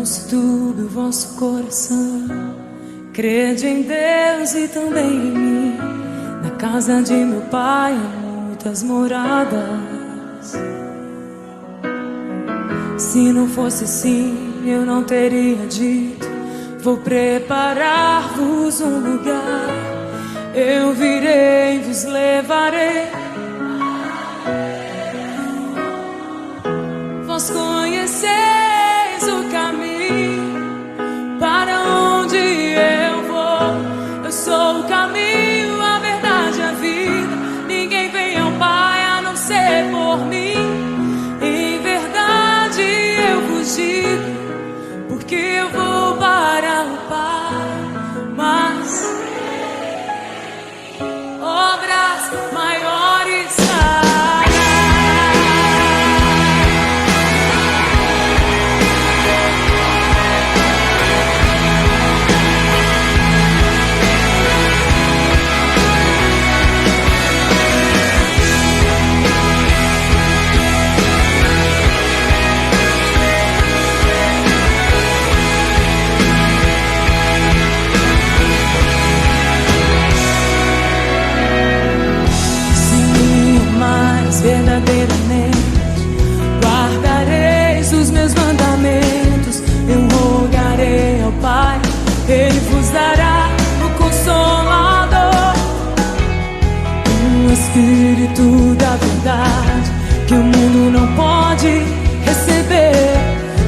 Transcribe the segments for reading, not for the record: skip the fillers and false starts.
se turbe o vosso coração. Crede em Deus e também em mim. Na casa de meu pai há muitas moradas. Se não fosse assim, eu não teria dito: vou preparar-vos um lugar. Eu virei e vos levarei. Vós conheceis o caminho para onde eu vou. Eu sou o caminho, a verdade e a vida. Ninguém vem ao Pai a não ser por mim. Em verdade eu vos digo, porque eu vou para o Pai. Mas obras maiores fará. Verdadeiramente guardareis os meus mandamentos. Eu rogarei ao Pai, Ele vos dará o Consolador, o Espírito da verdade, que o mundo não pode receber,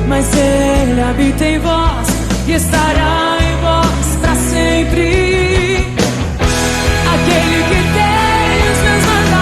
mas Ele habita em vós e estará em vós para sempre. Aquele que tem os meus mandamentos,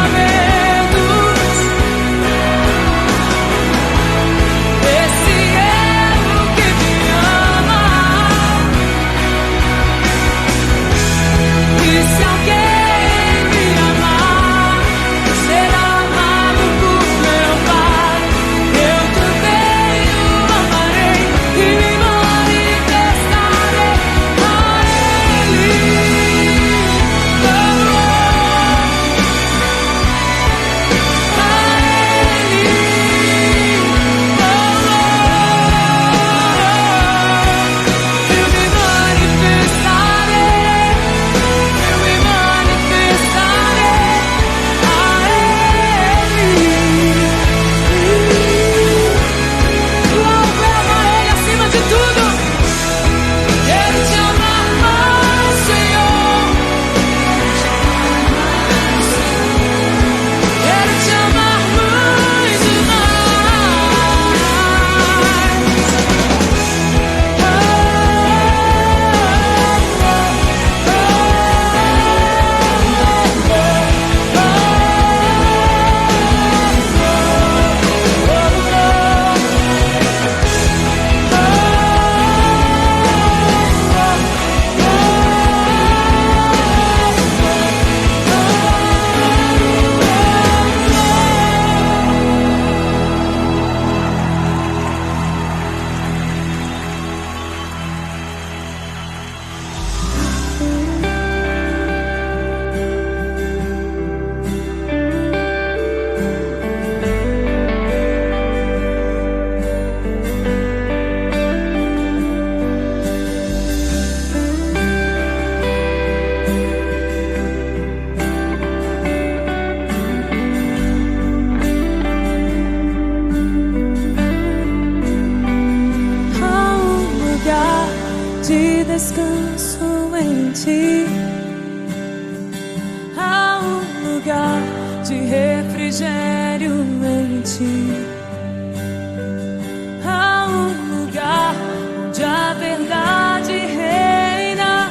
descanso em ti. Há um lugar de refrigério em ti. Há um lugar onde a verdade reina.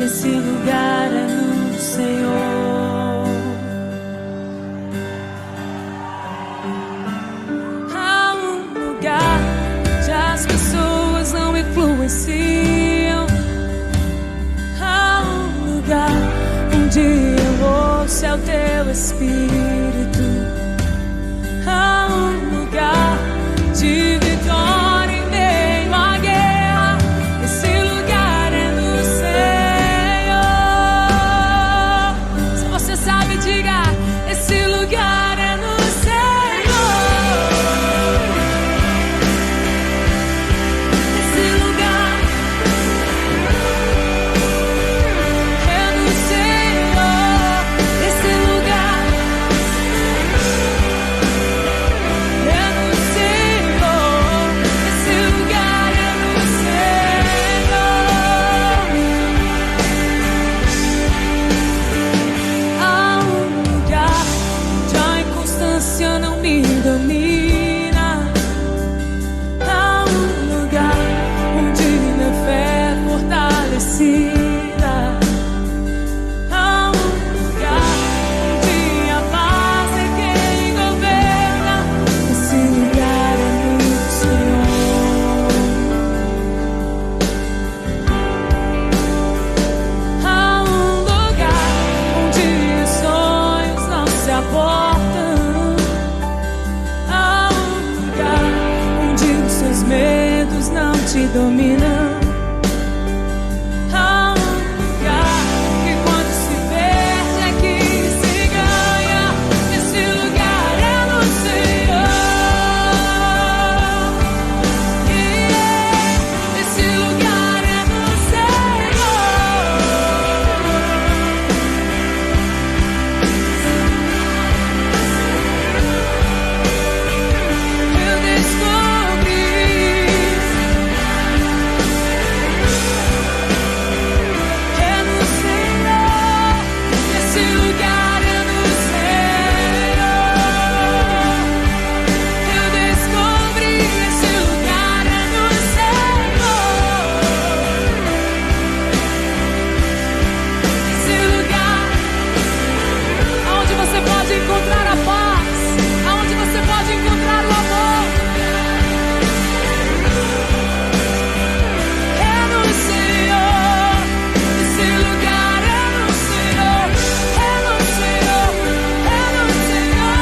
Esse lugar é no Senhor. Há um lugar onde as pessoas não influenciam. Onde eu ouço é o teu Espírito. Há um lugar de vitória em meio à guerra. Esse lugar é no Senhor. Se você sabe, diga: esse lugar é no Senhor. domina. Há um lugar onde minha fé é fortalecida. Há um lugar onde a paz é quem governa. Esse lugar é no Senhor. Há um lugar onde os sonhos não se abortam. Há um lugar onde os seus medos não te dominam. Há um lugar que quando se perde é que se ganha. Esse lugar é no Senhor. Esse lugar é no Senhor. Eu descobri. É no Senhor. Esse lugar é no Senhor. Eu descobri. Esse lugar é no Senhor. Esse lugar aonde você pode encontrar a paz, aonde você pode encontrar o amor. É no Senhor. Esse lugar é no Senhor. É no Senhor. É no Senhor.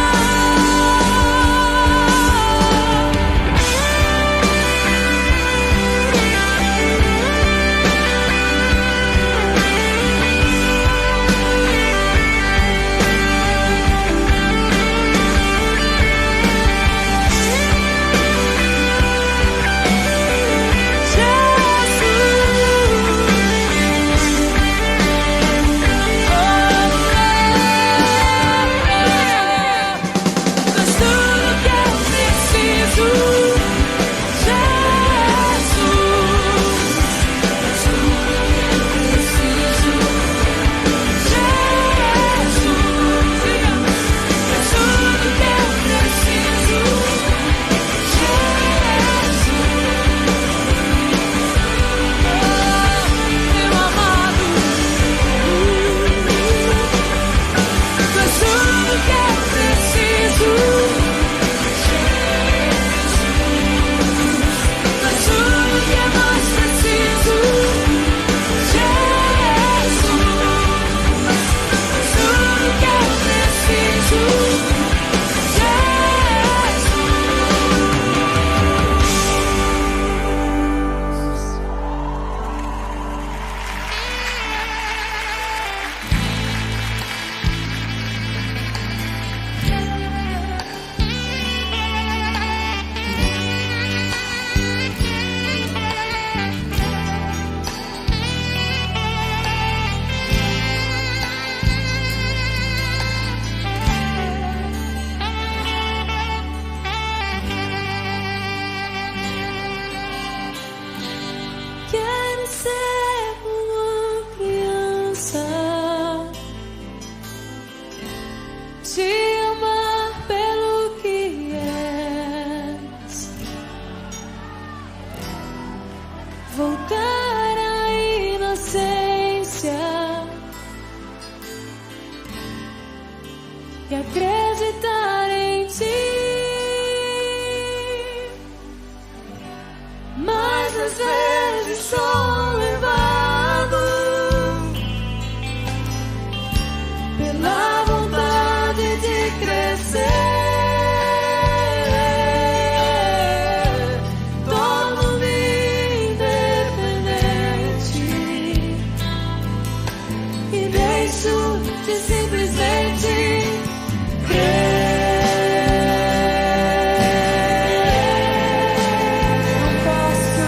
Quero ser uma criança, te amar pelo que és, voltar à inocência e acreditar em ti. Mas às vezes sou levado pela vontade de crescer. Torno-me independente e deixo de simplesmente crer. Não posso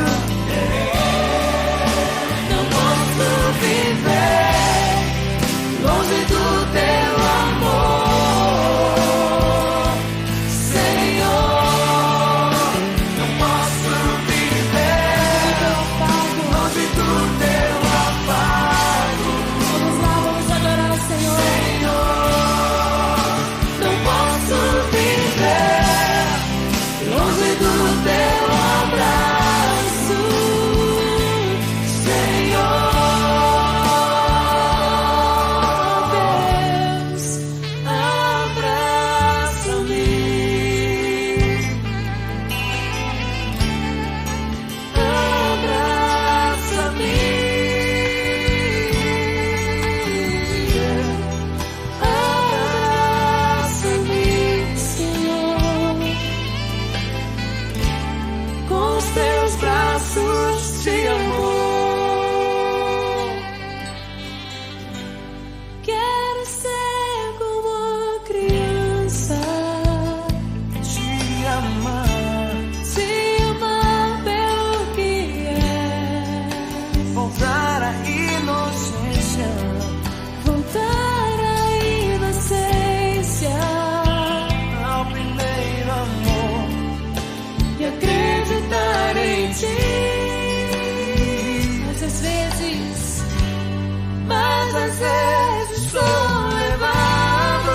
às vezes sou levado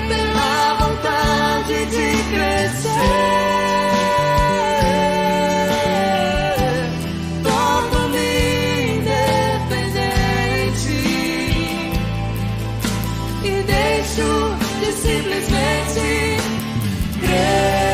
pela vontade de crescer. Torno-me independente e deixo de simplesmente crer.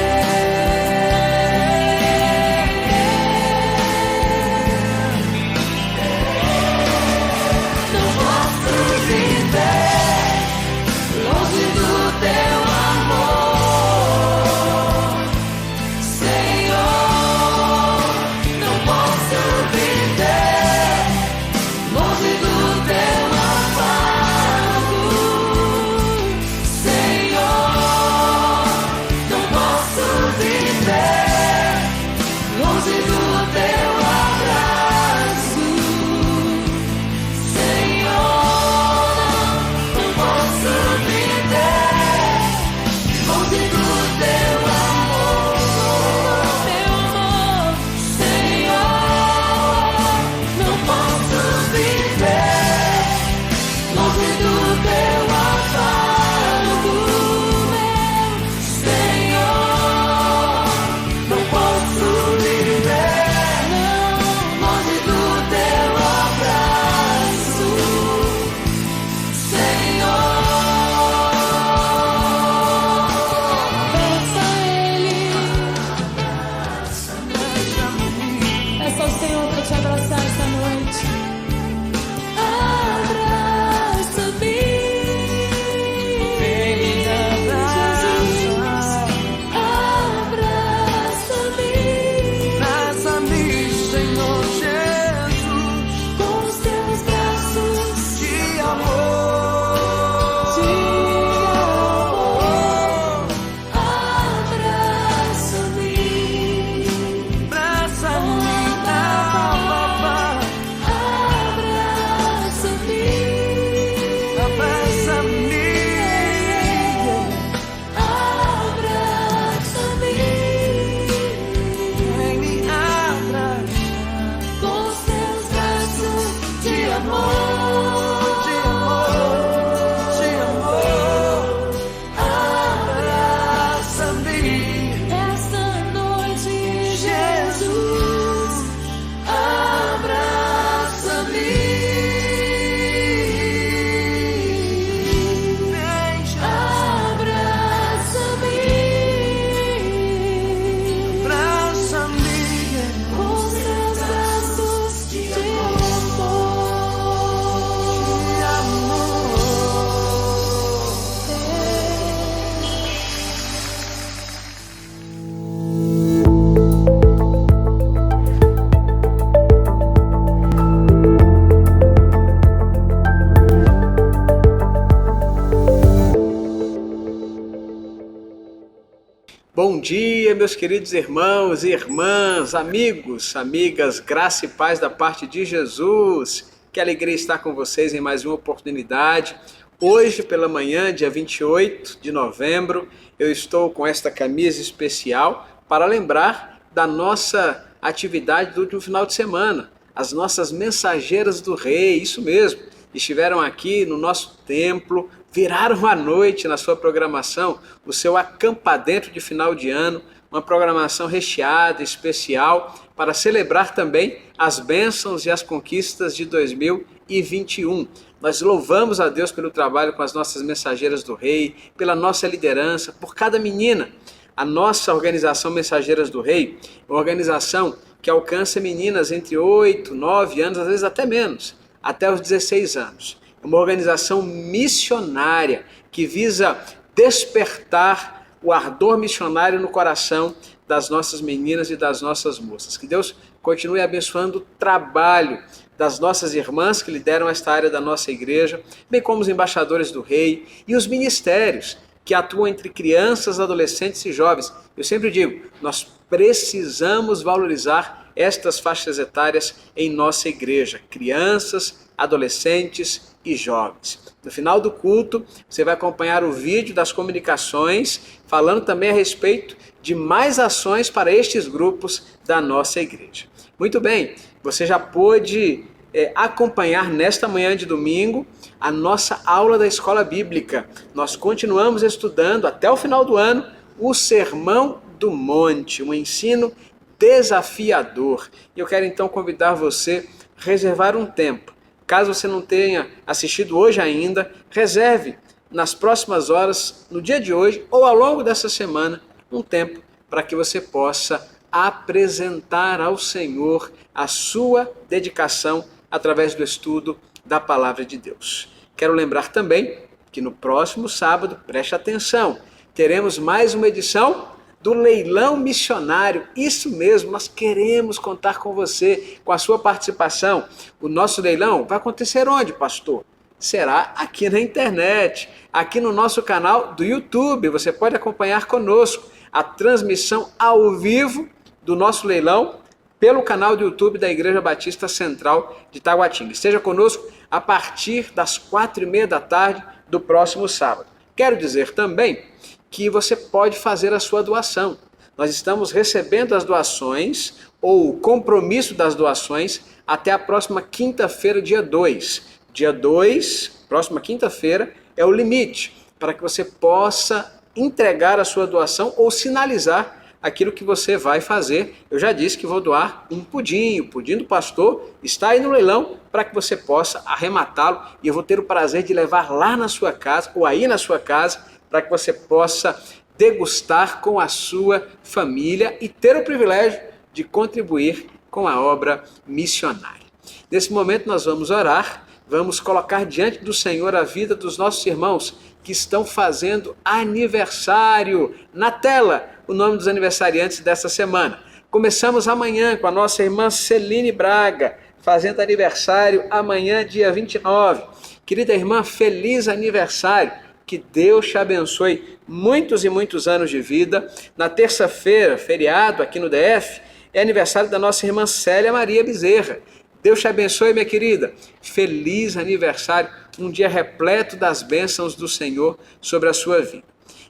Bom dia, meus queridos irmãos e irmãs, amigos, amigas, graça e paz da parte de Jesus. Que alegria estar com vocês em mais uma oportunidade. Hoje pela manhã, dia 28 de novembro, eu estou com esta camisa especial para lembrar da nossa atividade do último final de semana. As nossas mensageiras do Rei, isso mesmo, estiveram aqui no nosso templo, viraram a noite na sua programação, o seu acampadento de final de ano, uma programação recheada, especial, para celebrar também as bênçãos e as conquistas de 2021. Nós louvamos a Deus pelo trabalho com as nossas mensageiras do Rei, pela nossa liderança, por cada menina. A nossa organização Mensageiras do Rei é uma organização que alcança meninas entre 8, 9 anos, às vezes até menos, até os 16 anos. É uma organização missionária que visa despertar o ardor missionário no coração das nossas meninas e das nossas moças. Que Deus continue abençoando o trabalho das nossas irmãs que lideram esta área da nossa igreja, bem como os embaixadores do Rei e os ministérios que atuam entre crianças, adolescentes e jovens. Eu sempre digo, nós precisamos valorizar estas faixas etárias em nossa igreja, crianças, adolescentes e jovens. No final do culto, você vai acompanhar o vídeo das comunicações, falando também a respeito de mais ações para estes grupos da nossa igreja. Muito bem, você já pôde acompanhar nesta manhã de domingo a nossa aula da Escola Bíblica. Nós continuamos estudando até o final do ano o Sermão do Monte, um ensino desafiador. E eu quero então convidar você a reservar um tempo. Caso você não tenha assistido hoje ainda, reserve nas próximas horas, no dia de hoje ou ao longo dessa semana, um tempo para que você possa apresentar ao Senhor a sua dedicação através do estudo da Palavra de Deus. Quero lembrar também que no próximo sábado, preste atenção, teremos mais uma edição do Leilão Missionário. Isso mesmo, nós queremos contar com você, com a sua participação. O nosso leilão vai acontecer onde, pastor? Será aqui na internet, aqui no nosso canal do YouTube. Você pode acompanhar conosco a transmissão ao vivo do nosso leilão pelo canal do YouTube da Igreja Batista Central de Taguatinga. Esteja conosco a partir das 4h30 da tarde do próximo sábado. Quero dizer também que você pode fazer a sua doação. Nós estamos recebendo as doações ou o compromisso das doações até a próxima quinta-feira, dia 2. Dia 2, próxima quinta-feira, é o limite para que você possa entregar a sua doação ou sinalizar aquilo que você vai fazer. Eu já disse que vou doar um pudim. O pudim do pastor está aí no leilão para que você possa arrematá-lo e eu vou ter o prazer de levar lá na sua casa ou aí na sua casa para que você possa degustar com a sua família e ter o privilégio de contribuir com a obra missionária. Nesse momento nós vamos orar, vamos colocar diante do Senhor a vida dos nossos irmãos que estão fazendo aniversário. Na tela, o nome dos aniversariantes dessa semana. Começamos amanhã com a nossa irmã Celine Braga, fazendo aniversário amanhã, dia 29. Querida irmã, feliz aniversário. Que Deus te abençoe muitos e muitos anos de vida. Na terça-feira, feriado aqui no DF, é aniversário da nossa irmã Célia Maria Bezerra. Deus te abençoe, minha querida. Feliz aniversário, um dia repleto das bênçãos do Senhor sobre a sua vida.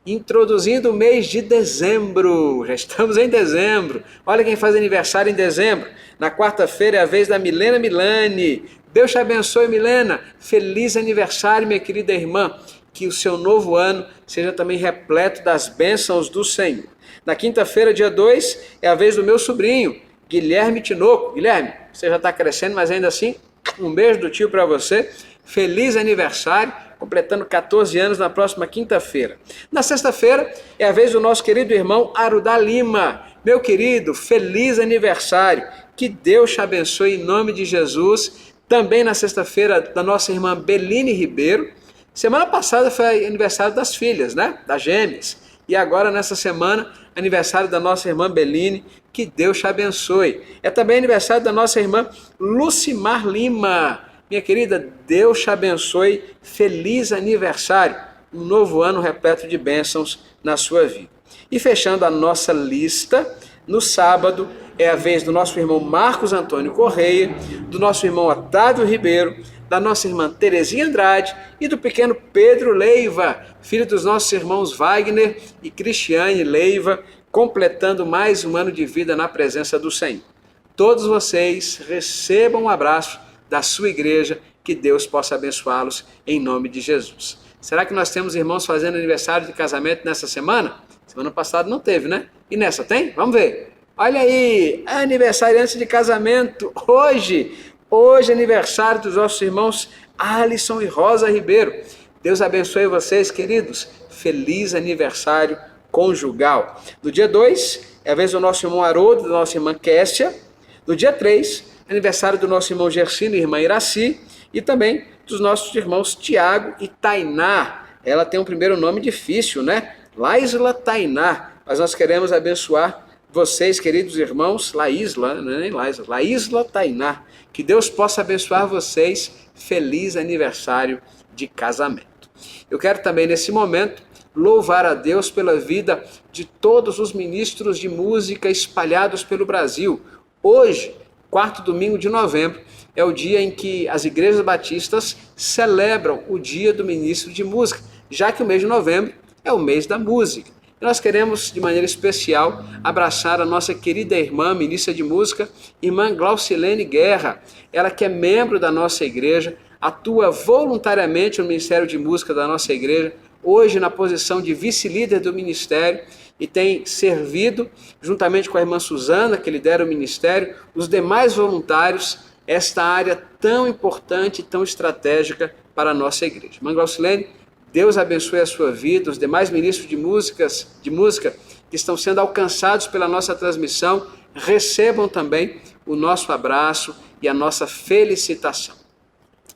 Introduzindo o mês de dezembro, já estamos em dezembro. Olha quem faz aniversário em dezembro. Na quarta-feira é a vez da Milena Milani. Deus te abençoe, Milena. Feliz aniversário, minha querida irmã. Que o seu novo ano seja também repleto das bênçãos do Senhor. Na quinta-feira, dia 2, é a vez do meu sobrinho, Guilherme Tinoco. Guilherme, você já está crescendo, mas ainda assim, um beijo do tio para você. Feliz aniversário, completando 14 anos na próxima quinta-feira. Na sexta-feira, é a vez do nosso querido irmão Arudá Lima. Meu querido, feliz aniversário. Que Deus te abençoe em nome de Jesus. Também na sexta-feira, da nossa irmã Beline Ribeiro. Semana passada foi aniversário das filhas, né? Das gêmeas. E agora, nessa semana, aniversário da nossa irmã Beline. Que Deus te abençoe. É também aniversário da nossa irmã Lucimar Lima. Minha querida, Deus te abençoe. Feliz aniversário. Um novo ano repleto de bênçãos na sua vida. E fechando a nossa lista, no sábado, é a vez do nosso irmão Marcos Antônio Correia, do nosso irmão Otávio Ribeiro, da nossa irmã Terezinha Andrade e do pequeno Pedro Leiva, filho dos nossos irmãos Wagner e Cristiane Leiva, completando mais um ano de vida na presença do Senhor. Todos vocês recebam um abraço da sua igreja, que Deus possa abençoá-los em nome de Jesus. Será que nós temos irmãos fazendo aniversário de casamento nessa semana? Semana passada não teve, né? E nessa tem? Vamos ver. Olha aí, aniversariante de casamento hoje. Hoje é aniversário dos nossos irmãos Alisson e Rosa Ribeiro. Deus abençoe vocês, queridos. Feliz aniversário conjugal. No dia 2, é a vez do nosso irmão Haroldo, da nossa irmã Kessia. No dia 3, aniversário do nosso irmão Gersino e irmã Iraci. E também dos nossos irmãos Tiago e Tainá. Ela tem um primeiro nome difícil, né? Laísla Tainá. Mas nós queremos abençoar vocês, queridos irmãos, Laísla, não é nem Laísla, Laísla Tainá. Que Deus possa abençoar vocês. Feliz aniversário de casamento. Eu quero também, nesse momento, louvar a Deus pela vida de todos os ministros de música espalhados pelo Brasil. Hoje, 4º domingo de novembro, é o dia em que as igrejas batistas celebram o dia do ministro de música, já que o mês de novembro é o mês da música. E nós queremos, de maneira especial, abraçar a nossa querida irmã, ministra de música, irmã Glaucilene Guerra. Ela que é membro da nossa igreja, atua voluntariamente no Ministério de Música da nossa igreja, hoje na posição de vice-líder do ministério, e tem servido, juntamente com a irmã Suzana, que lidera o ministério, os demais voluntários, esta área tão importante e tão estratégica para a nossa igreja. Irmã Glaucilene, Deus abençoe a sua vida, os demais ministros de música que estão sendo alcançados pela nossa transmissão, recebam também o nosso abraço e a nossa felicitação.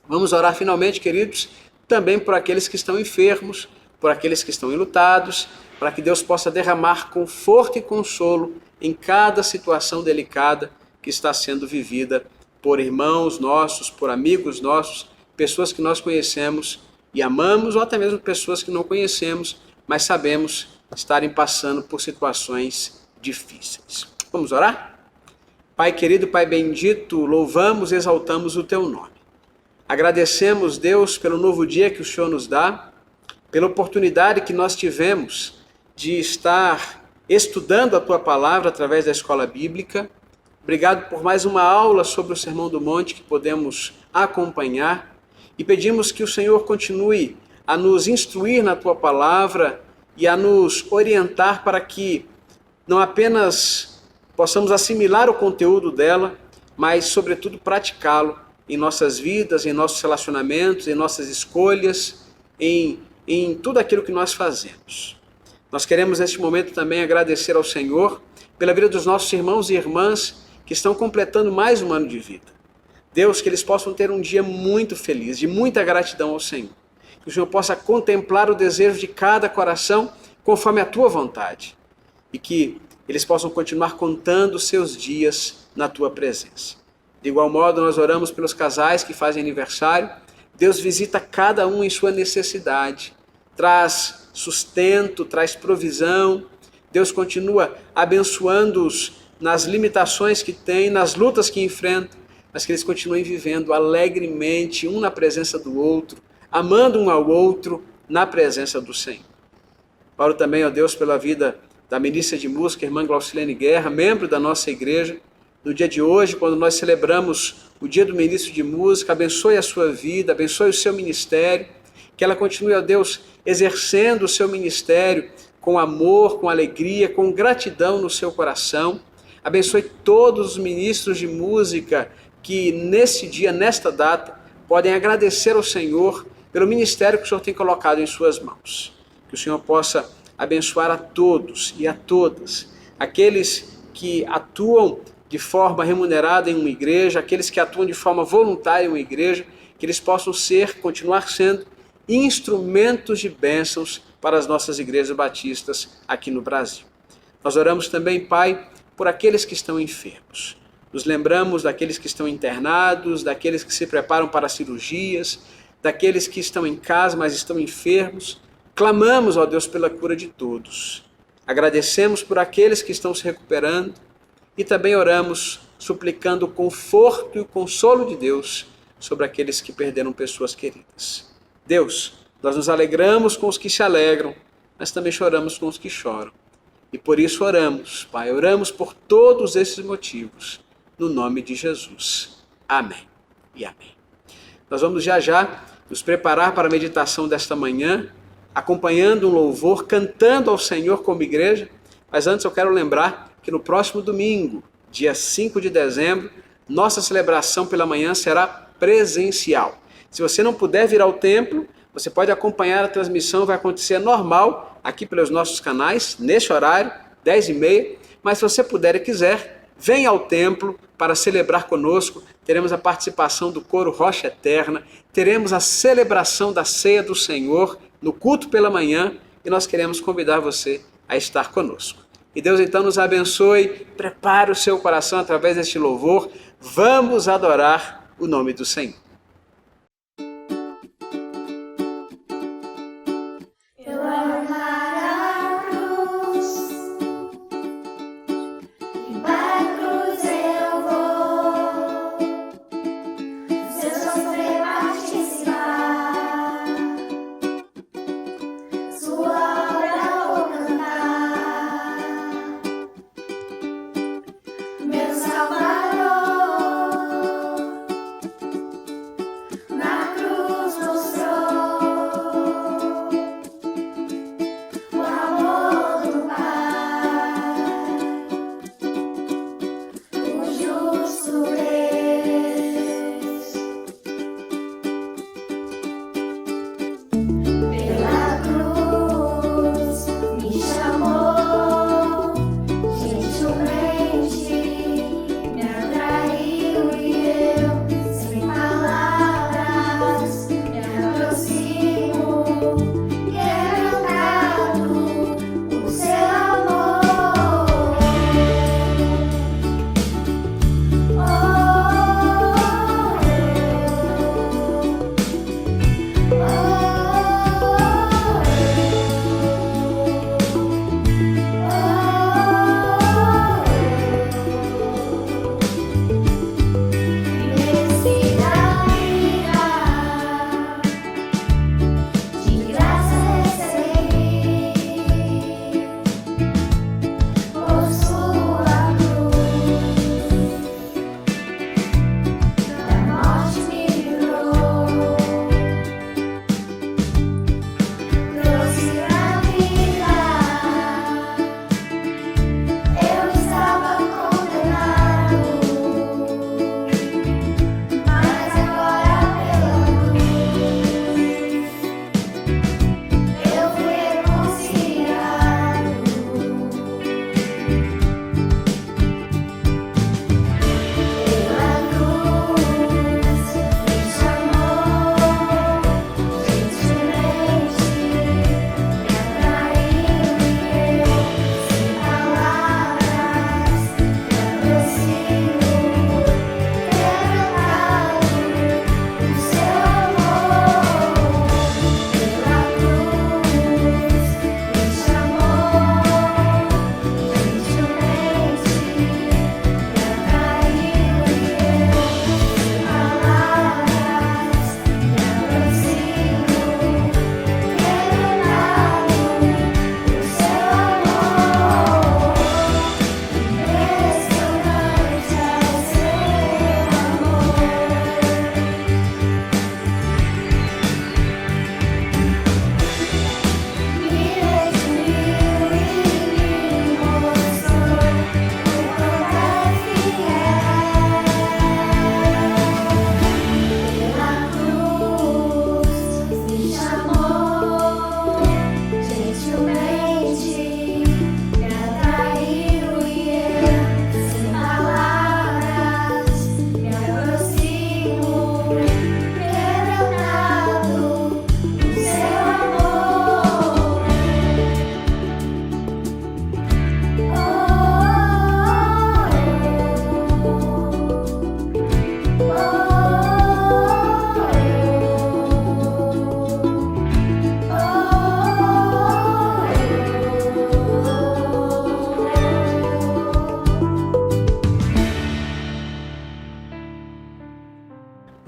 Vamos orar finalmente, queridos, também por aqueles que estão enfermos, por aqueles que estão enlutados, para que Deus possa derramar conforto e consolo em cada situação delicada que está sendo vivida por irmãos nossos, por amigos nossos, pessoas que nós conhecemos e amamos, ou até mesmo pessoas que não conhecemos, mas sabemos estarem passando por situações difíceis. Vamos orar? Pai querido, Pai bendito, louvamos e exaltamos o Teu nome. Agradecemos, Deus, pelo novo dia que o Senhor nos dá, pela oportunidade que nós tivemos de estar estudando a Tua Palavra através da Escola Bíblica. Obrigado por mais uma aula sobre o Sermão do Monte que podemos acompanhar e pedimos que o Senhor continue a nos instruir na Tua Palavra e a nos orientar para que não apenas possamos assimilar o conteúdo dela, mas, sobretudo, praticá-lo em nossas vidas, em nossos relacionamentos, em nossas escolhas, em tudo aquilo que nós fazemos. Nós queremos, neste momento, também agradecer ao Senhor pela vida dos nossos irmãos e irmãs que estão completando mais um ano de vida. Deus, que eles possam ter um dia muito feliz, de muita gratidão ao Senhor. Que o Senhor possa contemplar o desejo de cada coração conforme a Tua vontade. E que eles possam continuar contando os seus dias na Tua presença. De igual modo, nós oramos pelos casais que fazem aniversário. Deus visita cada um em sua necessidade, traz sustento, traz provisão. Deus continua abençoando-os nas limitações que têm, nas lutas que enfrentam, mas que eles continuem vivendo alegremente, um na presença do outro, amando um ao outro na presença do Senhor. Oro também, ó Deus, pela vida da ministra de música, irmã Glaucilene Guerra, membro da nossa igreja. No dia de hoje, quando nós celebramos o dia do ministro de música, abençoe a sua vida, abençoe o seu ministério, que ela continue, ó Deus, exercendo o seu ministério com amor, com alegria, com gratidão no seu coração. Abençoe todos os ministros de música que nesse dia, nesta data, podem agradecer ao Senhor pelo ministério que o Senhor tem colocado em suas mãos. Que o Senhor possa abençoar a todos e a todas, aqueles que atuam de forma remunerada em uma igreja, aqueles que atuam de forma voluntária em uma igreja, que eles possam continuar sendo instrumentos de bênçãos para as nossas igrejas batistas aqui no Brasil. Nós oramos também, Pai, por aqueles que estão enfermos. Nos lembramos daqueles que estão internados, daqueles que se preparam para cirurgias, daqueles que estão em casa, mas estão enfermos. Clamamos, ó Deus, pela cura de todos. Agradecemos por aqueles que estão se recuperando e também oramos suplicando o conforto e o consolo de Deus sobre aqueles que perderam pessoas queridas. Deus, nós nos alegramos com os que se alegram, mas também choramos com os que choram. E por isso oramos, Pai, oramos por todos esses motivos, no nome de Jesus. Amém e amém. Nós vamos já nos preparar para a meditação desta manhã, acompanhando um louvor, cantando ao Senhor como igreja, mas antes eu quero lembrar que no próximo domingo, dia 5 de dezembro, nossa celebração pela manhã será presencial. Se você não puder vir ao templo, você pode acompanhar a transmissão, vai acontecer normal, aqui pelos nossos canais, neste horário, 10h30, mas se você puder e quiser, venha ao templo para celebrar conosco. Teremos a participação do coro Rocha Eterna, teremos a celebração da ceia do Senhor no culto pela manhã e nós queremos convidar você a estar conosco. E Deus então nos abençoe, prepare o seu coração através deste louvor, vamos adorar o nome do Senhor. Sua obra vou cantar.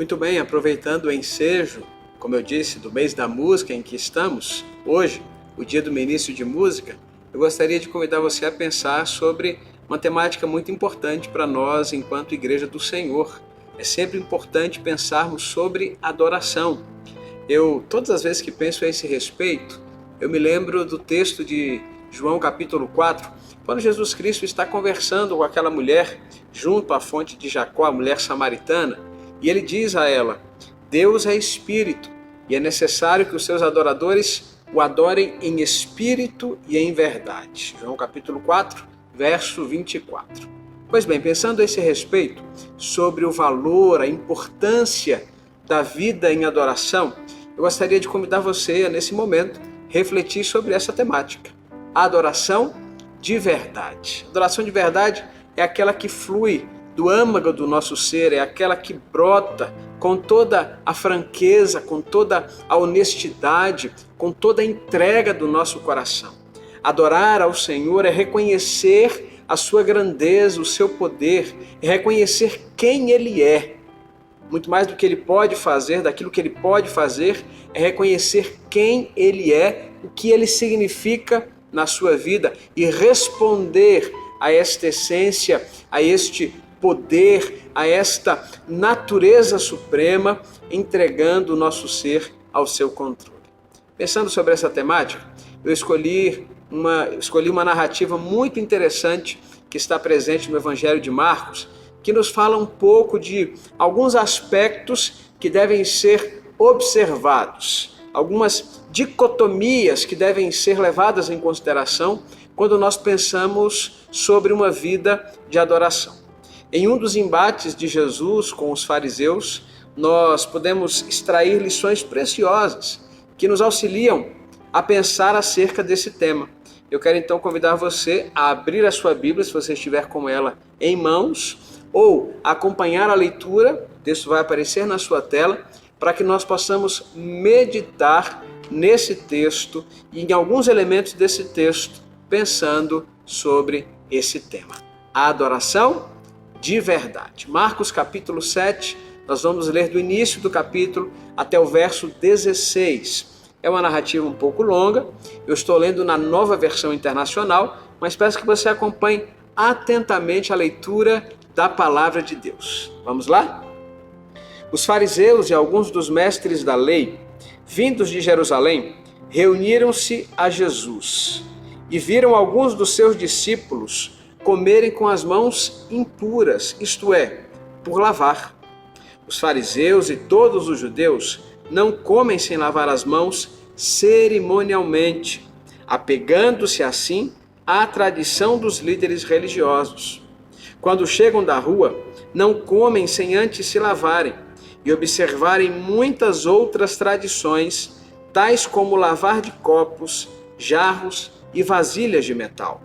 Muito bem, aproveitando o ensejo, como eu disse, do mês da música em que estamos, hoje, o dia do ministro de música, eu gostaria de convidar você a pensar sobre uma temática muito importante para nós enquanto Igreja do Senhor. É sempre importante pensarmos sobre adoração. Todas as vezes que penso a esse respeito, eu me lembro do texto de João capítulo 4, quando Jesus Cristo está conversando com aquela mulher junto à fonte de Jacó, a mulher samaritana, e ele diz a ela: Deus é espírito e é necessário que os seus adoradores o adorem em espírito e em verdade. João capítulo 4, verso 24. Pois bem, pensando a esse respeito sobre o valor, a importância da vida em adoração, eu gostaria de convidar você a, nesse momento, refletir sobre essa temática. A adoração de verdade. A adoração de verdade é aquela que flui do âmago do nosso ser, é aquela que brota com toda a franqueza, com toda a honestidade, com toda a entrega do nosso coração. Adorar ao Senhor é reconhecer a sua grandeza, o seu poder, é reconhecer quem Ele é. Muito mais do que Ele pode fazer, daquilo que Ele pode fazer, é reconhecer quem Ele é, o que Ele significa na sua vida e responder a esta essência, a este poder, a esta natureza suprema, entregando o nosso ser ao seu controle. Pensando sobre essa temática, eu escolhi uma narrativa muito interessante que está presente no Evangelho de Marcos, que nos fala um pouco de alguns aspectos que devem ser observados, algumas dicotomias que devem ser levadas em consideração quando nós pensamos sobre uma vida de adoração. Em um dos embates de Jesus com os fariseus, nós podemos extrair lições preciosas que nos auxiliam a pensar acerca desse tema. Eu quero então convidar você a abrir a sua Bíblia, se você estiver com ela em mãos, ou acompanhar a leitura, o texto vai aparecer na sua tela, para que nós possamos meditar nesse texto e em alguns elementos desse texto, pensando sobre esse tema. A adoração de verdade. Marcos capítulo 7, nós vamos ler do início do capítulo até o verso 16. É uma narrativa um pouco longa, eu estou lendo na Nova Versão Internacional, mas peço que você acompanhe atentamente a leitura da palavra de Deus. Vamos lá? Os fariseus e alguns dos mestres da lei, vindos de Jerusalém, reuniram-se a Jesus e viram alguns dos seus discípulos comerem com as mãos impuras, isto é, por lavar. Os fariseus e todos os judeus não comem sem lavar as mãos cerimonialmente, apegando-se assim à tradição dos líderes religiosos. Quando chegam da rua, não comem sem antes se lavarem e observarem muitas outras tradições, tais como lavar de copos, jarros e vasilhas de metal.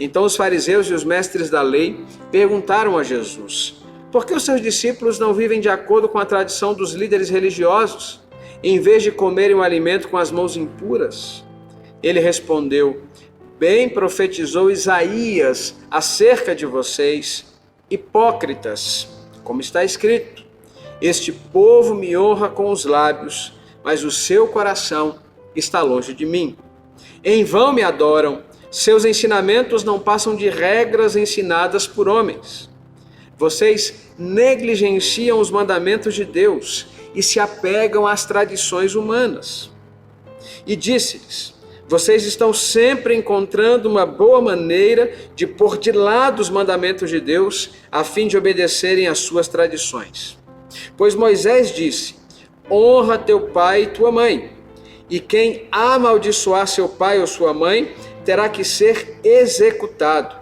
Então os fariseus e os mestres da lei perguntaram a Jesus: por que os seus discípulos não vivem de acordo com a tradição dos líderes religiosos, em vez de comerem o alimento com as mãos impuras? Ele respondeu: bem profetizou Isaías acerca de vocês, hipócritas, como está escrito: este povo me honra com os lábios, mas o seu coração está longe de mim. Em vão me adoram, seus ensinamentos não passam de regras ensinadas por homens. Vocês negligenciam os mandamentos de Deus e se apegam às tradições humanas. E disse-lhes: vocês estão sempre encontrando uma boa maneira de pôr de lado os mandamentos de Deus a fim de obedecerem às suas tradições. Pois Moisés disse: honra teu pai e tua mãe, e quem amaldiçoar seu pai ou sua mãe terá que ser executado.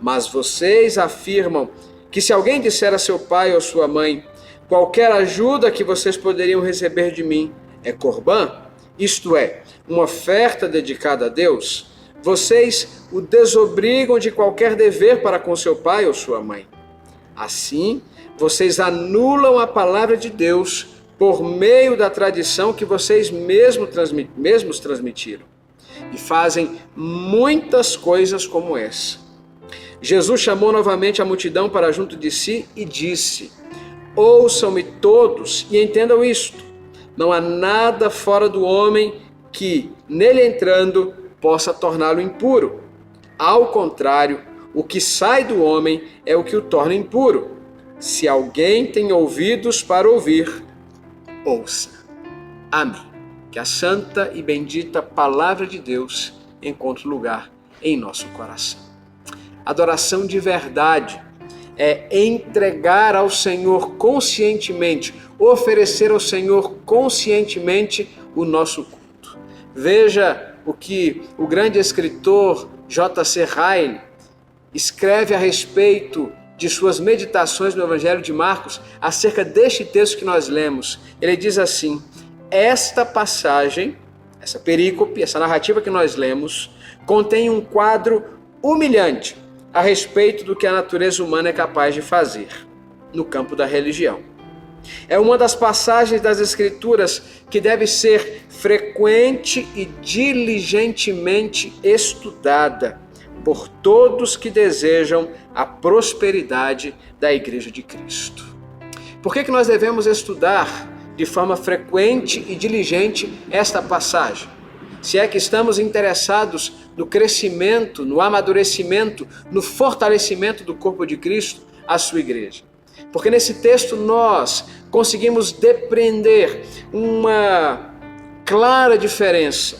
Mas vocês afirmam que se alguém disser a seu pai ou sua mãe: qualquer ajuda que vocês poderiam receber de mim é corbã, isto é, uma oferta dedicada a Deus, vocês o desobrigam de qualquer dever para com seu pai ou sua mãe. Assim, vocês anulam a palavra de Deus por meio da tradição que vocês mesmos transmitiram. E fazem muitas coisas como essa. Jesus chamou novamente a multidão para junto de si e disse: Ouçam-me todos e entendam isto: não há nada fora do homem que, nele entrando, possa torná-lo impuro. Ao contrário, o que sai do homem é o que o torna impuro. Se alguém tem ouvidos para ouvir, ouça. Amém. Que a santa e bendita palavra de Deus encontre lugar em nosso coração. Adoração de verdade é entregar ao Senhor conscientemente, oferecer ao Senhor conscientemente o nosso culto. Veja o que o grande escritor J.C. Ryle escreve a respeito de suas meditações no Evangelho de Marcos acerca deste texto que nós lemos. Ele diz assim: esta passagem, essa perícope, essa narrativa que nós lemos, contém um quadro humilhante a respeito do que a natureza humana é capaz de fazer no campo da religião. É uma das passagens das Escrituras que deve ser frequente e diligentemente estudada por todos que desejam a prosperidade da Igreja de Cristo. Por que nós devemos estudar de forma frequente e diligente esta passagem? Se é que estamos interessados no crescimento, no amadurecimento, no fortalecimento do corpo de Cristo, a sua igreja. Porque nesse texto nós conseguimos depreender uma clara diferença,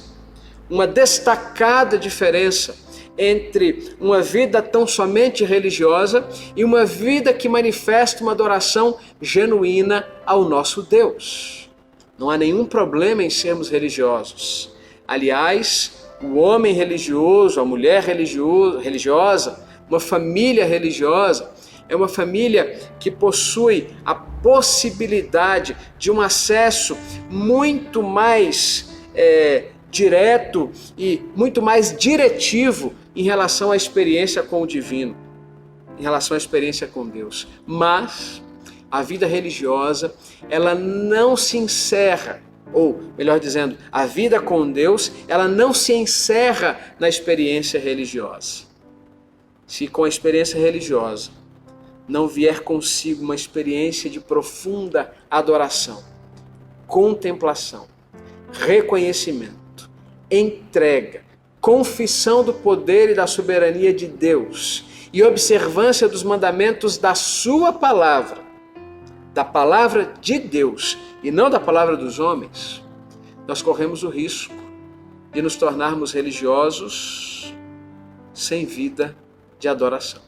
uma destacada diferença entre uma vida tão somente religiosa e uma vida que manifesta uma adoração genuína ao nosso Deus. Não há nenhum problema em sermos religiosos. Aliás, o homem religioso, a mulher religiosa, uma família religiosa, é uma família que possui a possibilidade de um acesso muito mais direto e muito mais diretivo em relação à experiência com o divino, em relação à experiência com Deus. Mas a vida religiosa, ela não se encerra, ou melhor dizendo, a vida com Deus, ela não se encerra na experiência religiosa. Se com a experiência religiosa não vier consigo uma experiência de profunda adoração, contemplação, reconhecimento, entrega, confissão do poder e da soberania de Deus e observância dos mandamentos da sua palavra, da palavra de Deus e não da palavra dos homens, nós corremos o risco de nos tornarmos religiosos sem vida de adoração.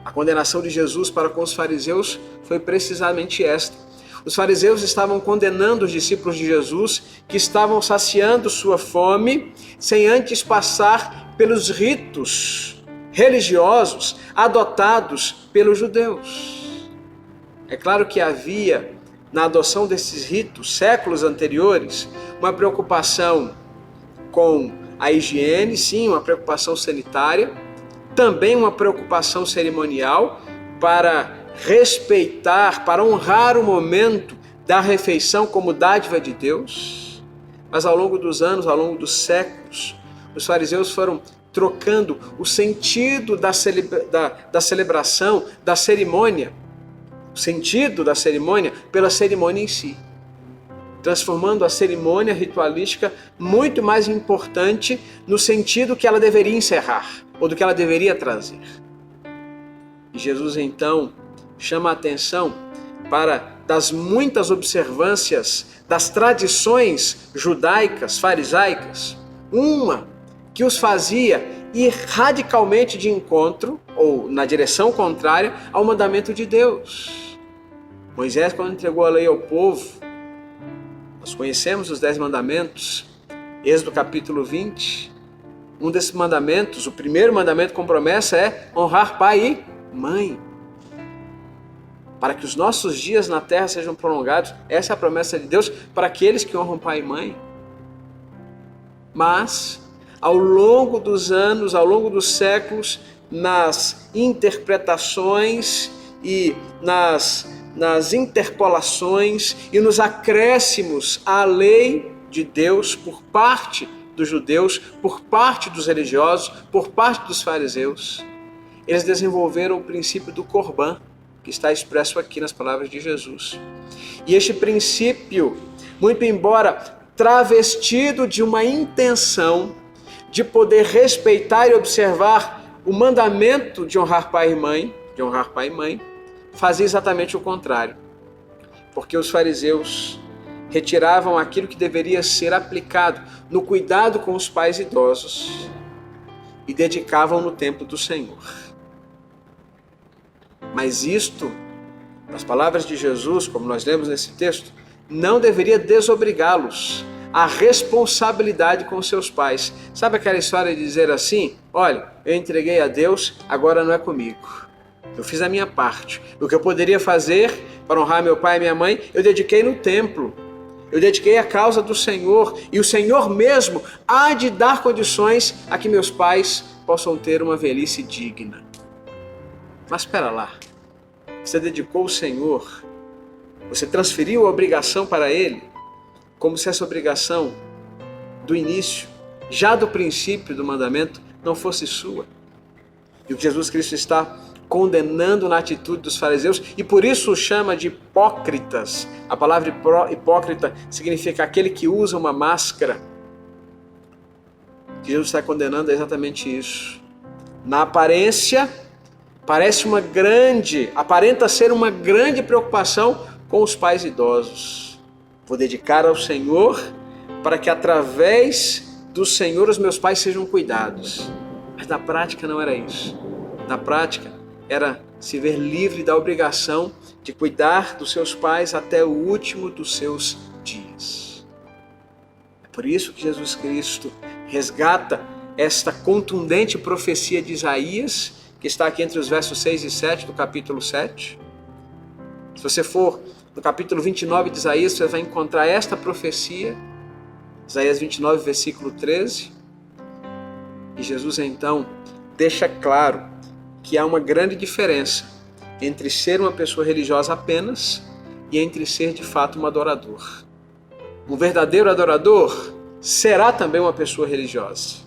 A condenação de Jesus para com os fariseus foi precisamente esta. Os fariseus estavam condenando os discípulos de Jesus que estavam saciando sua fome sem antes passar pelos ritos religiosos adotados pelos judeus. É claro que havia na adoção desses ritos, séculos anteriores, uma preocupação com a higiene, sim, uma preocupação sanitária, também uma preocupação cerimonial para respeitar, para honrar o momento da refeição como dádiva de Deus. Mas ao longo dos anos, ao longo dos séculos, os fariseus foram trocando o sentido da celebração, da cerimônia, o sentido da cerimônia pela cerimônia em si, transformando a cerimônia ritualística muito mais importante no sentido que ela deveria encerrar, ou do que ela deveria trazer. E Jesus então chama a atenção para das muitas observâncias das tradições judaicas, farisaicas, uma que os fazia ir radicalmente de encontro, ou na direção contrária, ao mandamento de Deus. Moisés, quando entregou a lei ao povo, nós conhecemos os 10 mandamentos, Êxodo capítulo 20, um desses mandamentos, o primeiro mandamento com promessa é honrar pai e mãe. Para que os nossos dias na terra sejam prolongados, essa é a promessa de Deus para aqueles que honram pai e mãe. Mas, ao longo dos anos, ao longo dos séculos, nas interpretações e nas interpolações e nos acréscimos à lei de Deus por parte dos judeus, por parte dos religiosos, por parte dos fariseus, eles desenvolveram o princípio do Corban, que está expresso aqui nas palavras de Jesus. E este princípio, muito embora travestido de uma intenção de poder respeitar e observar o mandamento de honrar pai e mãe, fazia exatamente o contrário. Porque os fariseus retiravam aquilo que deveria ser aplicado no cuidado com os pais idosos e dedicavam no templo do Senhor. Mas isto, nas palavras de Jesus, como nós lemos nesse texto, não deveria desobrigá-los à responsabilidade com seus pais. Sabe aquela história de dizer assim: olha, eu entreguei a Deus, agora não é comigo. Eu fiz a minha parte. O que eu poderia fazer para honrar meu pai e minha mãe, eu dediquei no templo. Eu dediquei à causa do Senhor, e o Senhor mesmo há de dar condições a que meus pais possam ter uma velhice digna. Mas espera lá, você dedicou o Senhor, você transferiu a obrigação para Ele, como se essa obrigação do início, já do princípio do mandamento, não fosse sua. E o que Jesus Cristo está condenando na atitude dos fariseus, e por isso o chama de hipócritas. A palavra hipócrita significa aquele que usa uma máscara. O que Jesus está condenando é exatamente isso. Na aparência, aparenta ser uma grande preocupação com os pais idosos. Vou dedicar ao Senhor para que através do Senhor os meus pais sejam cuidados. Mas na prática não era isso. Na prática era se ver livre da obrigação de cuidar dos seus pais até o último dos seus dias. É por isso que Jesus Cristo resgata esta contundente profecia de Isaías, que está aqui entre os versos 6 e 7 do capítulo 7. Se você for no capítulo 29 de Isaías, você vai encontrar esta profecia, Isaías 29, versículo 13. E Jesus então deixa claro que há uma grande diferença entre ser uma pessoa religiosa apenas e entre ser de fato um adorador. Um verdadeiro adorador será também uma pessoa religiosa.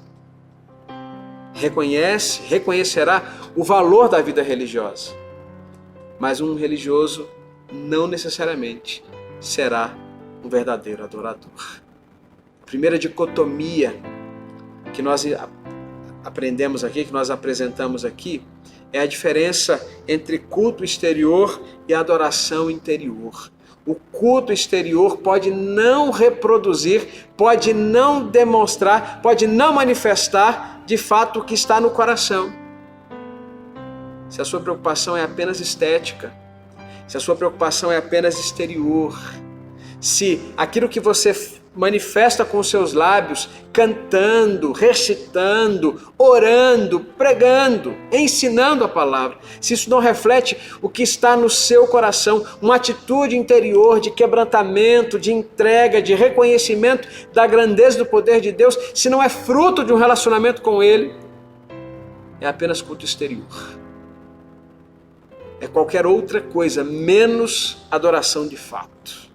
Reconhecerá o valor da vida religiosa. Mas um religioso não necessariamente será um verdadeiro adorador. A primeira dicotomia que nós aprendemos aqui, que nós apresentamos aqui, é a diferença entre culto exterior e adoração interior. O culto exterior pode não reproduzir, pode não demonstrar, pode não manifestar de fato o que está no coração. Se a sua preocupação é apenas estética, se a sua preocupação é apenas exterior, se aquilo que você manifesta com os seus lábios, cantando, recitando, orando, pregando, ensinando a palavra, se isso não reflete o que está no seu coração, uma atitude interior de quebrantamento, de entrega, de reconhecimento da grandeza do poder de Deus, se não é fruto de um relacionamento com Ele, é apenas culto exterior. É qualquer outra coisa, menos adoração de fato.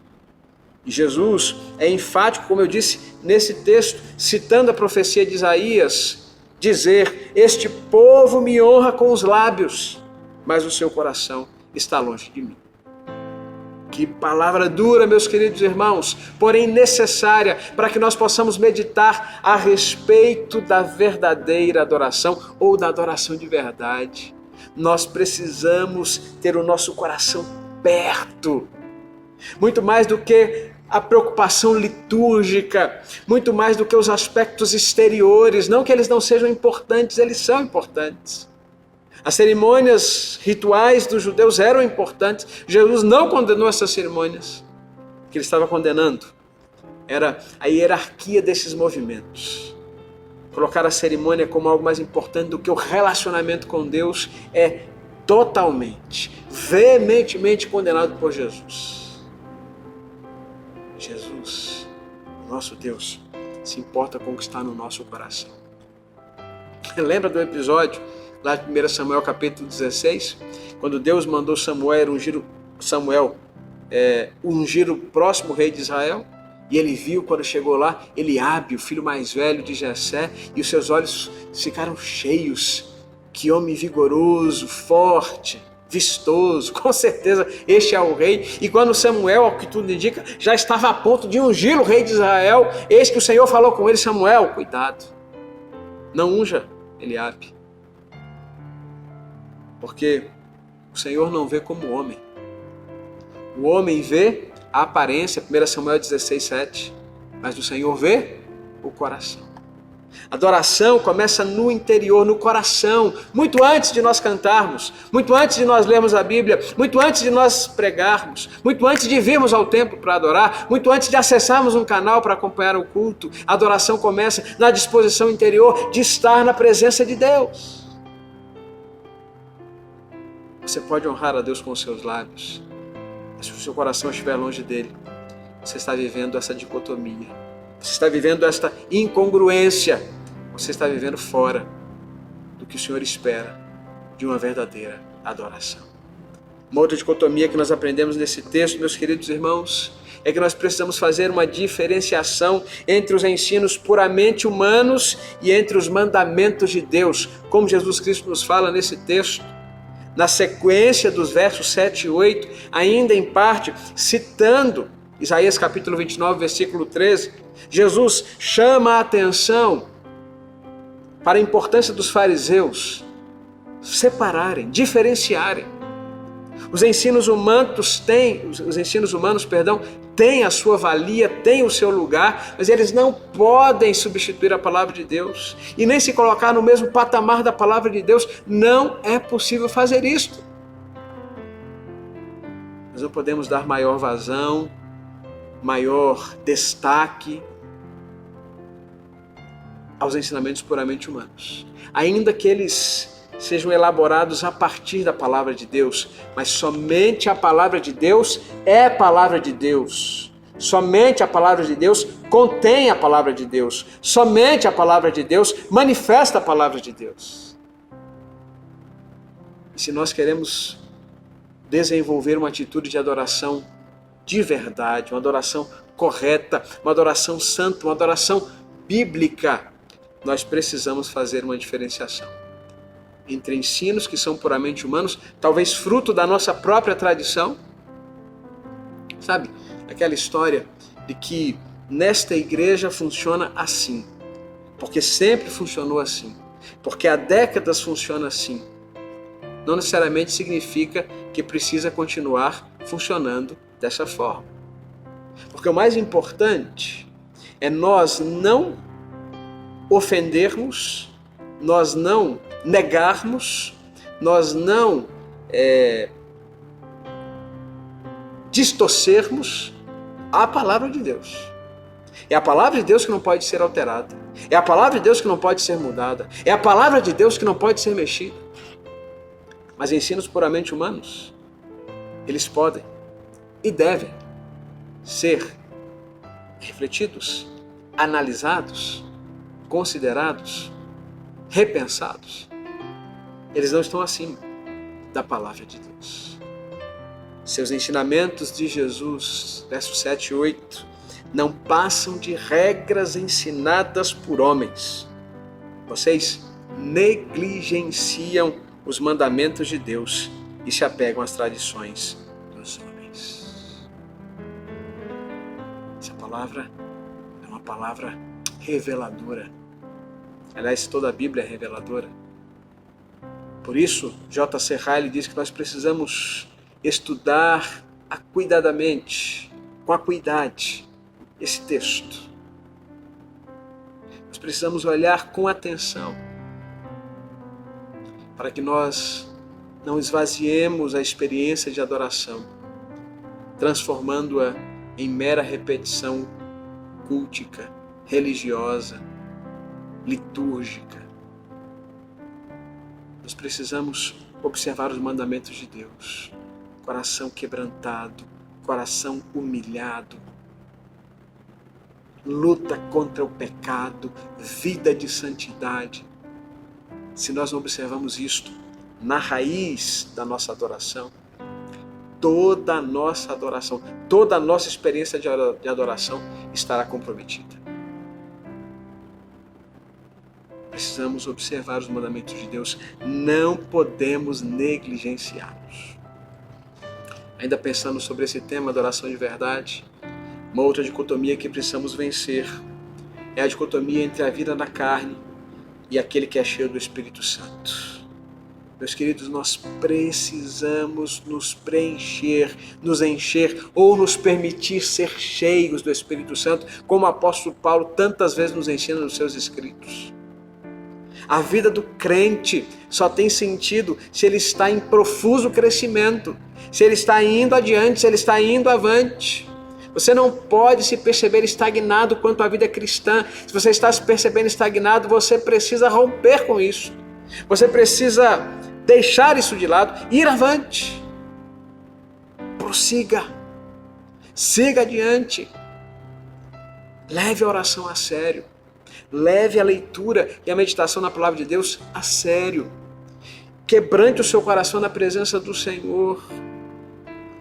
E Jesus é enfático, como eu disse, nesse texto, citando a profecia de Isaías, dizer: este povo me honra com os lábios, mas o seu coração está longe de mim. Que palavra dura, meus queridos irmãos, porém necessária para que nós possamos meditar a respeito da verdadeira adoração ou da adoração de verdade. Nós precisamos ter o nosso coração perto, muito mais do que a preocupação litúrgica, muito mais do que os aspectos exteriores. Não que eles não sejam importantes, eles são importantes. As cerimônias rituais dos judeus eram importantes. Jesus não condenou essas cerimônias. O que ele estava condenando era a hierarquia desses movimentos. Colocar a cerimônia como algo mais importante do que o relacionamento com Deus é totalmente, veementemente condenado por Jesus. Jesus, nosso Deus, se importa com o que está no nosso coração. Lembra do episódio lá de 1 Samuel capítulo 16? Quando Deus mandou Samuel ungir o próximo rei de Israel? E ele viu, quando chegou lá, Eliabe, o filho mais velho de Jessé, e os seus olhos ficaram cheios. Que homem vigoroso, forte. vistoso, com certeza este é o rei. E quando Samuel, ao que tudo indica, já estava a ponto de ungir o rei de Israel, eis que o Senhor falou com ele: Samuel, cuidado, não unja Eliabe, porque o Senhor não vê como homem. O homem vê a aparência, 1 Samuel 16:7, mas o Senhor vê o coração. A adoração começa no interior, no coração, muito antes de nós cantarmos, muito antes de nós lermos a Bíblia, muito antes de nós pregarmos, muito antes de virmos ao templo para adorar, muito antes de acessarmos um canal para acompanhar o culto. A adoração começa na disposição interior de estar na presença de Deus. Você pode honrar a Deus com os seus lábios, mas se o seu coração estiver longe dele, você está vivendo essa dicotomia, você está vivendo esta incongruência, você está vivendo fora do que o Senhor espera de uma verdadeira adoração. Uma outra dicotomia que nós aprendemos nesse texto, meus queridos irmãos, é que nós precisamos fazer uma diferenciação entre os ensinos puramente humanos e entre os mandamentos de Deus, como Jesus Cristo nos fala nesse texto. Na sequência dos versos 7 e 8, ainda em parte citando Isaías capítulo 29, versículo 13, Jesus chama a atenção para a importância dos fariseus separarem, diferenciarem. Os ensinos humanos têm a sua valia, têm o seu lugar, mas eles não podem substituir a palavra de Deus e nem se colocar no mesmo patamar da palavra de Deus. Não é possível fazer isto. Nós não podemos dar maior vazão, maior destaque aos ensinamentos puramente humanos, ainda que eles sejam elaborados a partir da palavra de Deus, mas somente a palavra de Deus é palavra de Deus. Somente a palavra de Deus contém a palavra de Deus. Somente a palavra de Deus manifesta a palavra de Deus. E se nós queremos desenvolver uma atitude de adoração de verdade, uma adoração correta, uma adoração santa, uma adoração bíblica, nós precisamos fazer uma diferenciação entre ensinos que são puramente humanos, talvez fruto da nossa própria tradição. Sabe, aquela história de que nesta igreja funciona assim, porque sempre funcionou assim, porque há décadas funciona assim. Não necessariamente significa que precisa continuar funcionando dessa forma. Porque o mais importante é nós não ofendermos, nós não negarmos, nós não distorcermos a palavra de Deus. É a palavra de Deus que não pode ser alterada. É a palavra de Deus que não pode ser mudada. É a palavra de Deus que não pode ser mexida. Mas ensinos puramente humanos, eles podem e devem ser refletidos, analisados, considerados, repensados. Eles não estão acima da palavra de Deus. Seus ensinamentos de Jesus, versos 7 e 8, não passam de regras ensinadas por homens. Vocês negligenciam os mandamentos de Deus e se apegam às tradições dos homens. Essa palavra é uma palavra reveladora. Aliás, toda a Bíblia é reveladora. Por isso, J.C. Ryle diz que nós precisamos estudar cuidadamente, com acuidade, esse texto. Nós precisamos olhar com atenção para que nós não esvaziemos a experiência de adoração, transformando-a em mera repetição cultica, religiosa, litúrgica. Nós precisamos observar os mandamentos de Deus. Coração quebrantado, coração humilhado, luta contra o pecado, vida de santidade. Se nós não observamos isto na raiz da nossa adoração, toda a nossa adoração, toda a nossa experiência de adoração estará comprometida. Precisamos observar os mandamentos de Deus, não podemos negligenciá-los. Ainda pensando sobre esse tema, adoração de verdade, uma outra dicotomia que precisamos vencer é a dicotomia entre a vida na carne e aquele que é cheio do Espírito Santo. Meus queridos, nós precisamos nos preencher, nos encher ou nos permitir ser cheios do Espírito Santo, como o apóstolo Paulo tantas vezes nos ensina nos seus escritos. A vida do crente só tem sentido se ele está em profuso crescimento, se ele está indo adiante, se ele está indo avante. Você não pode se perceber estagnado quanto à vida cristã. Se você está se percebendo estagnado, você precisa romper com isso. Você precisa deixar isso de lado, ir avante. Prossiga. Siga adiante. Leve a oração a sério. Leve a leitura e a meditação na palavra de Deus a sério. Quebrante o seu coração na presença do Senhor.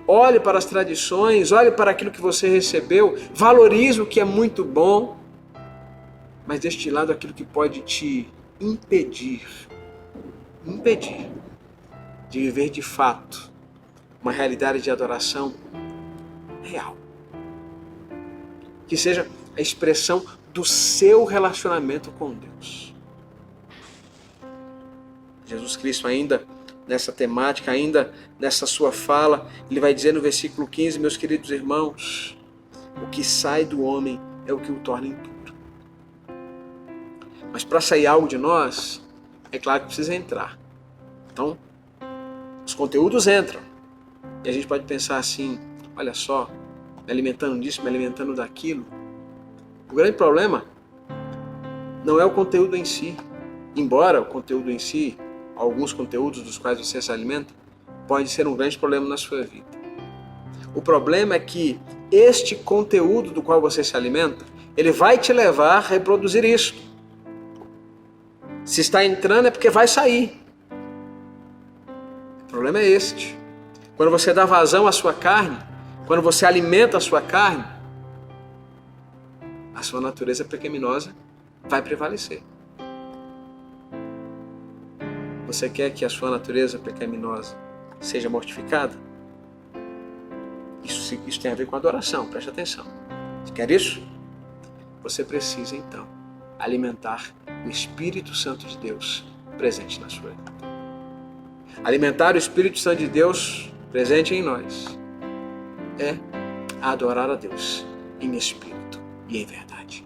Olhe para as tradições, olhe para aquilo que você recebeu, valorize o que é muito bom, mas deixe de lado aquilo que pode te impedir de viver de fato uma realidade de adoração real. Que seja a expressão do seu relacionamento com Deus. Jesus Cristo ainda nessa temática, ainda nessa sua fala, ele vai dizer no versículo 15, meus queridos irmãos, o que sai do homem é o que o torna impuro. Mas para sair algo de nós, é claro que precisa entrar. Então, os conteúdos entram. E a gente pode pensar assim, olha só, me alimentando disso, me alimentando daquilo. O grande problema não é o conteúdo em si. Embora o conteúdo em si, alguns conteúdos dos quais você se alimenta, pode ser um grande problema na sua vida. O problema é que este conteúdo do qual você se alimenta, ele vai te levar a reproduzir isso. Se está entrando é porque vai sair. O problema é este. Quando você dá vazão à sua carne, quando você alimenta a sua carne, a sua natureza pecaminosa vai prevalecer. Você quer que a sua natureza pecaminosa seja mortificada? Isso tem a ver com adoração, preste atenção. Você quer isso? Você precisa, então, alimentar o Espírito Santo de Deus presente na sua vida. Alimentar o Espírito Santo de Deus presente em nós é adorar a Deus em espírito e em verdade.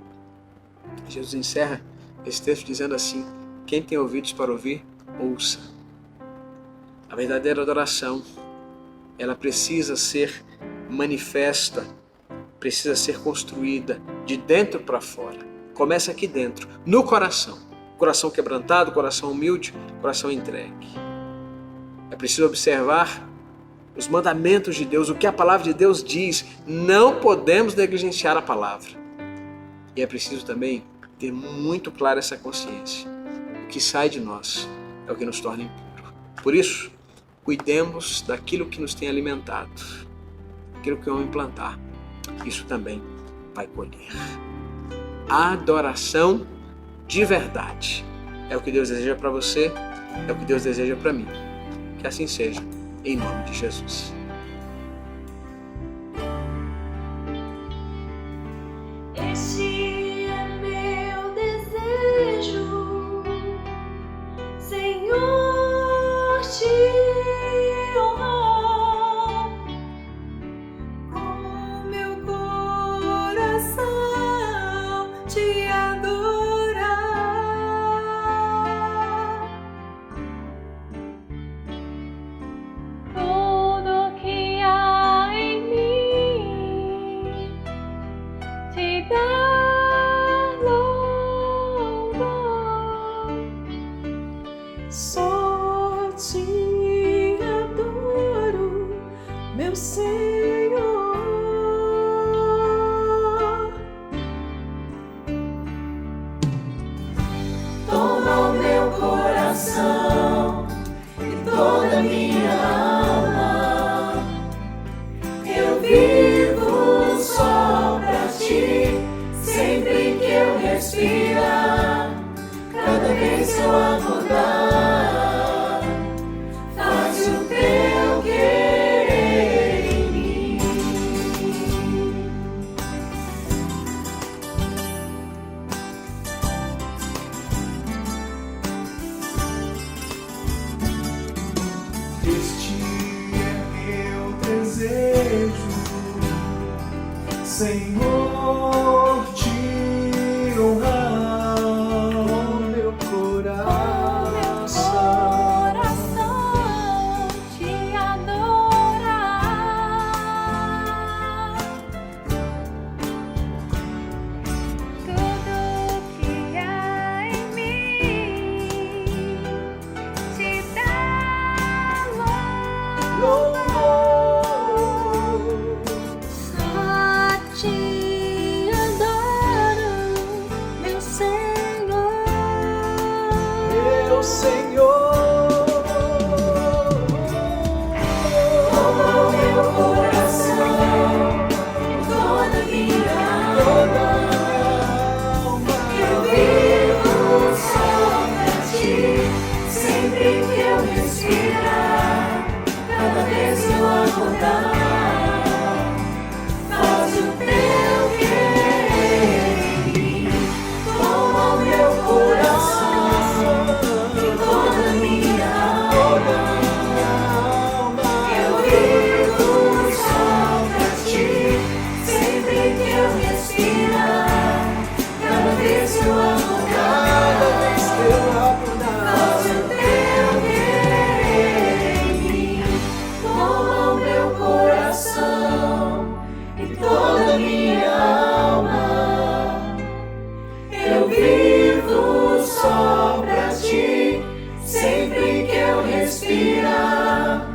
Jesus encerra esse texto dizendo assim, quem tem ouvidos para ouvir, ouça. A verdadeira adoração, ela precisa ser manifesta, precisa ser construída de dentro para fora. Começa aqui dentro, no coração. Coração quebrantado, coração humilde, coração entregue. É preciso observar os mandamentos de Deus, o que a palavra de Deus diz. Não podemos negligenciar a palavra. E é preciso também ter muito clara essa consciência. O que sai de nós é o que nos torna impuro. Por isso, cuidemos daquilo que nos tem alimentado. Aquilo que vamos implantar, isso também vai colher. Adoração de verdade. É o que Deus deseja para você, é o que Deus deseja para mim. Que assim seja, em nome de Jesus. Este é meu desejo, Senhor, te honrar com meu coração, te adorar. Tudo que há em mim te dar louvor, só te adoro, meu Senhor. Toma o meu coração e toda minha alma, eu vivo só pra ti, sempre que eu respirar, cada vez vez que eu acordar, faz o teu querer em mim. Este é meu desejo, Senhor, te honrar, meu coração Te adorar. Tudo que há em mim te dá louvor. Só te adoro, meu Senhor. Meu Senhor, Toma o meu coração, toda minha alma. Eu vivo só pra ti, sempre que eu respirar, cada vez que eu acordar, faz o teu querer em mim. Toma o meu coração e toda minha alma. Eu vivo só pra ti, sempre que eu respirar, cada vez que eu acordar, faz o teu querer em mim. Toma o meu coração e toda minha alma. Eu vivo só pra ti, sempre que eu respirar,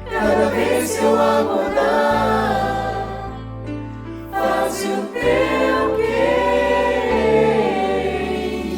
cada vez que eu acordar, faz o teu querer em mim.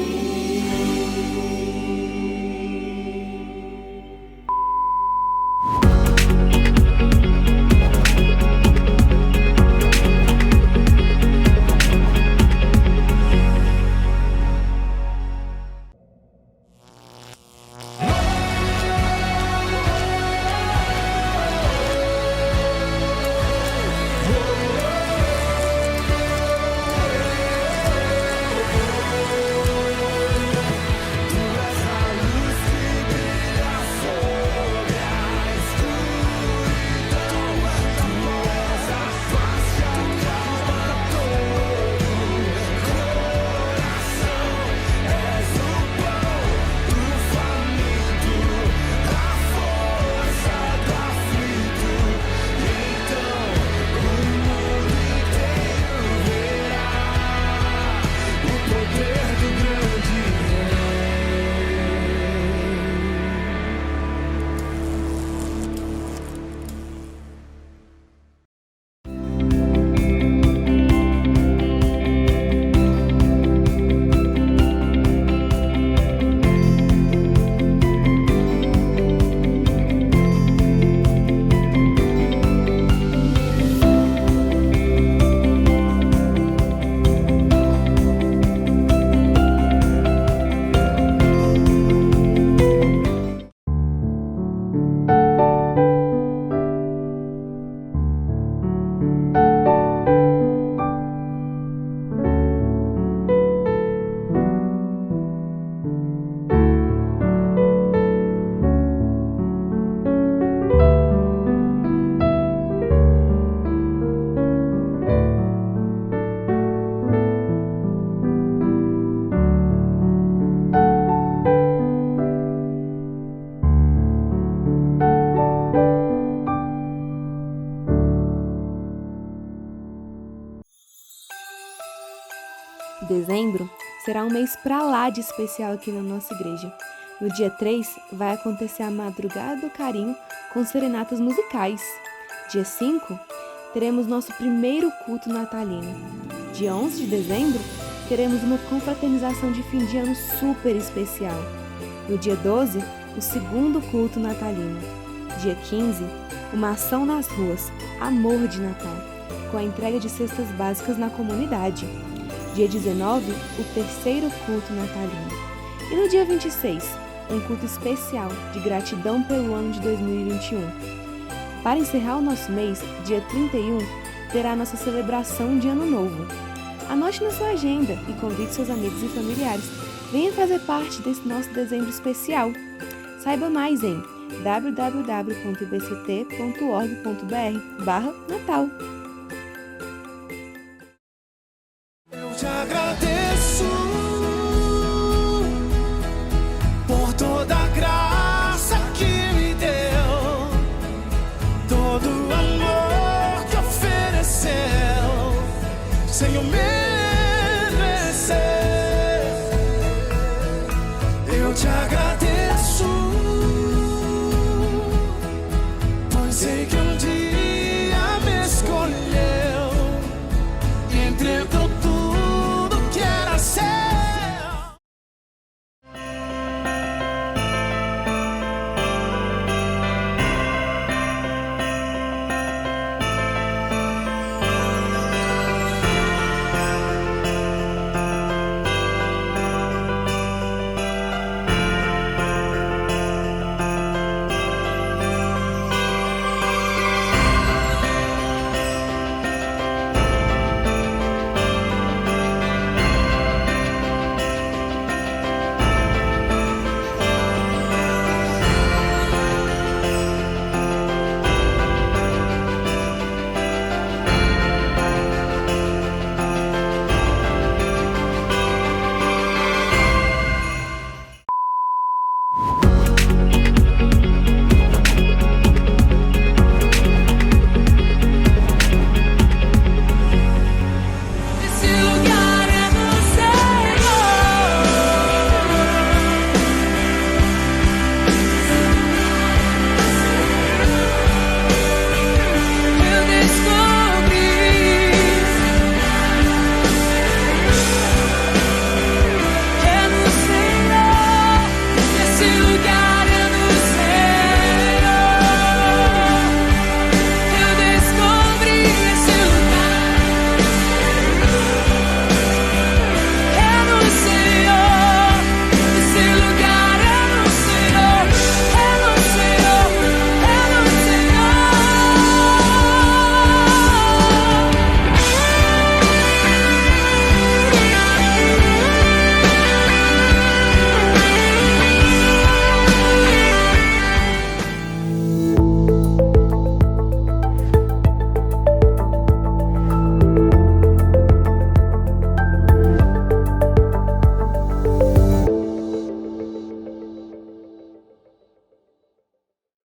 Dezembro será um mês pra lá de especial aqui na nossa igreja. No dia 3 vai acontecer a Madrugada do Carinho com serenatas musicais. Dia 5 teremos nosso primeiro culto natalino. Dia 11 de dezembro teremos uma confraternização de fim de ano super especial. No dia 12, o segundo culto natalino. Dia 15, uma ação nas ruas, Amor de Natal, com a entrega de cestas básicas na comunidade. Dia 19, o terceiro culto natalino. E no dia 26, um culto especial de gratidão pelo ano de 2021. Para encerrar o nosso mês, dia 31, terá a nossa celebração de Ano Novo. Anote na sua agenda e convide seus amigos e familiares. Venha fazer parte desse nosso dezembro especial. Saiba mais em www.ibct.org.br/Natal.